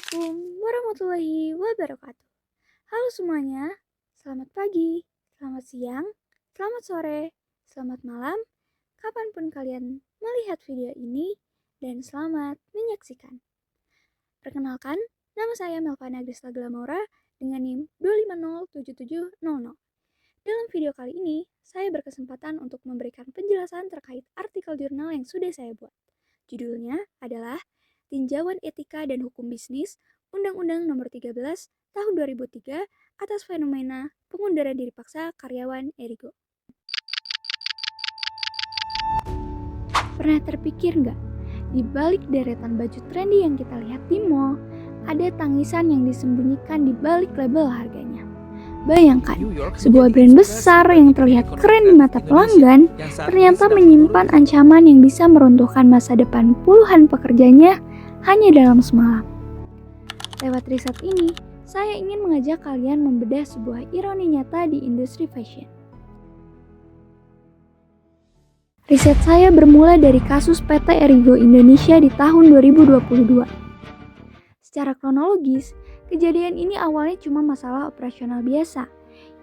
Assalamualaikum warahmatullahi wabarakatuh. Halo semuanya, selamat pagi, selamat siang, selamat sore, selamat malam, kapanpun kalian melihat video ini, dan selamat menyaksikan. Perkenalkan, nama saya Melvana Grista Glamora dengan NIM 2507700. Dalam video kali ini, saya berkesempatan untuk memberikan penjelasan terkait artikel jurnal yang sudah saya buat. Judulnya adalah Tinjauan Etika dan Hukum Bisnis Undang-Undang Nomor 13 Tahun 2003 atas fenomena pengunduran diri paksa karyawan Erigo. Pernah terpikir nggak, di balik deretan baju trendy yang kita lihat di mall, ada tangisan yang disembunyikan di balik label harganya? Bayangkan, sebuah brand besar yang terlihat keren di mata pelanggan ternyata menyimpan ancaman yang bisa meruntuhkan masa depan puluhan pekerjanya hanya dalam semalam. Lewat riset ini, saya ingin mengajak kalian membedah sebuah ironi nyata di industri fashion. Riset saya bermula dari kasus PT Erigo Indonesia di tahun 2022. Secara kronologis, kejadian ini awalnya cuma masalah operasional biasa,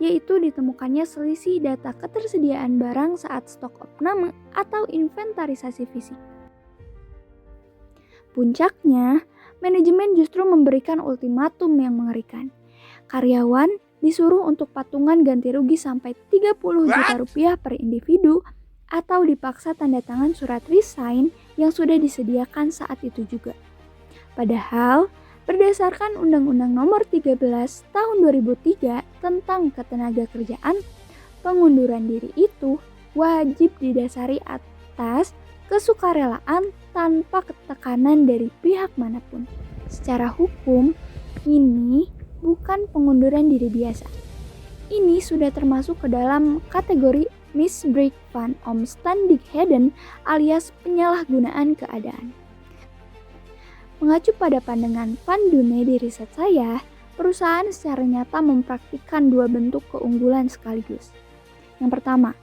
yaitu ditemukannya selisih data ketersediaan barang saat stok opname atau inventarisasi fisik. Puncaknya, manajemen justru memberikan ultimatum yang mengerikan. Karyawan disuruh untuk patungan ganti rugi sampai 30 juta rupiah per individu atau dipaksa tanda tangan surat resign yang sudah disediakan saat itu juga. Padahal, berdasarkan Undang-Undang Nomor 13 Tahun 2003 tentang Ketenagakerjaan, pengunduran diri itu wajib didasari atas kesukarelaan tanpa tekanan dari pihak manapun. Secara hukum, ini bukan pengunduran diri biasa. Ini sudah termasuk ke dalam kategori misbruik van omstandigheden alias penyalahgunaan keadaan. Mengacu pada pandangan Van Dune di riset saya, perusahaan secara nyata mempraktikkan dua bentuk keunggulan sekaligus. Yang pertama,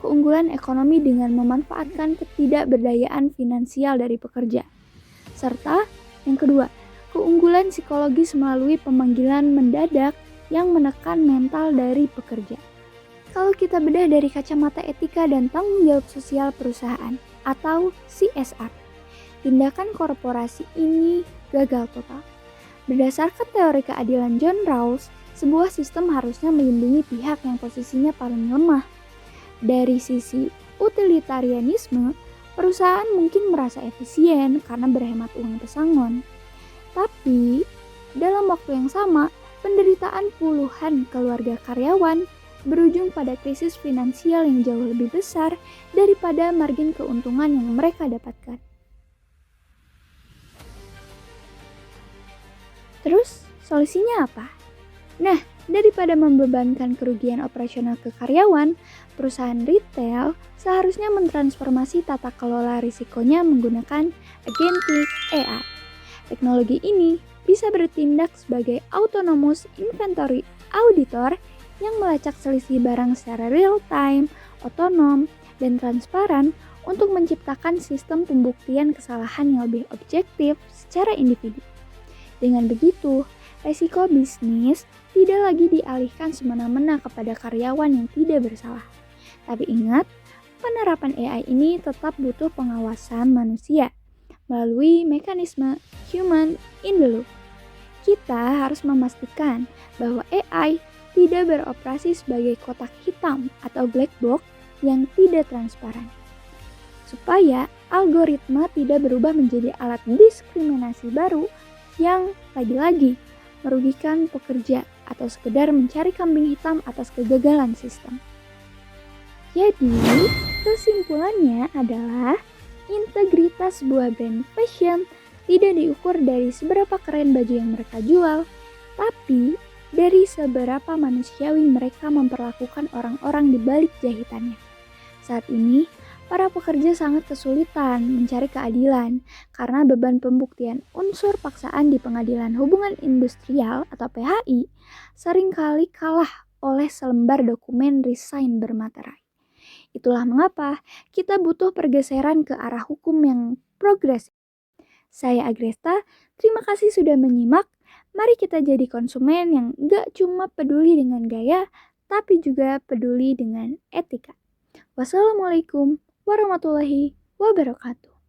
keunggulan ekonomi dengan memanfaatkan ketidakberdayaan finansial dari pekerja. Serta yang kedua, keunggulan psikologis melalui pemanggilan mendadak yang menekan mental dari pekerja. Kalau kita bedah dari kacamata etika dan tanggung jawab sosial perusahaan atau CSR, tindakan korporasi ini gagal total. Berdasarkan teori keadilan John Rawls, sebuah sistem harusnya melindungi pihak yang posisinya paling lemah. Dari sisi utilitarianisme, perusahaan mungkin merasa efisien karena berhemat uang pesangon. Tapi, dalam waktu yang sama, penderitaan puluhan keluarga karyawan berujung pada krisis finansial yang jauh lebih besar daripada margin keuntungan yang mereka dapatkan. Terus, solusinya apa? Nah, daripada membebankan kerugian operasional ke karyawan, perusahaan retail seharusnya mentransformasi tata kelola risikonya menggunakan agentic AI. Teknologi ini bisa bertindak sebagai autonomous inventory auditor yang melacak selisih barang secara real-time, otonom, dan transparan untuk menciptakan sistem pembuktian kesalahan yang lebih objektif secara individu. Dengan begitu, resiko bisnis tidak lagi dialihkan semena-mena kepada karyawan yang tidak bersalah. Tapi ingat, penerapan AI ini tetap butuh pengawasan manusia melalui mekanisme human in the loop. Kita harus memastikan bahwa AI tidak beroperasi sebagai kotak hitam atau black box yang tidak transparan. Supaya algoritma tidak berubah menjadi alat diskriminasi baru yang lagi-lagi merugikan pekerja atau sekedar mencari kambing hitam atas kegagalan sistem. Jadi, kesimpulannya adalah integritas sebuah brand fashion tidak diukur dari seberapa keren baju yang mereka jual, tapi dari seberapa manusiawi mereka memperlakukan orang-orang di balik jahitannya. Saat ini, para pekerja sangat kesulitan mencari keadilan karena beban pembuktian unsur paksaan di Pengadilan Hubungan Industrial atau PHI seringkali kalah oleh selembar dokumen resign bermaterai. Itulah mengapa kita butuh pergeseran ke arah hukum yang progresif. Saya Agresta, terima kasih sudah menyimak. Mari kita jadi konsumen yang gak cuma peduli dengan gaya, tapi juga peduli dengan etika. Wassalamualaikum warahmatullahi wabarakatuh.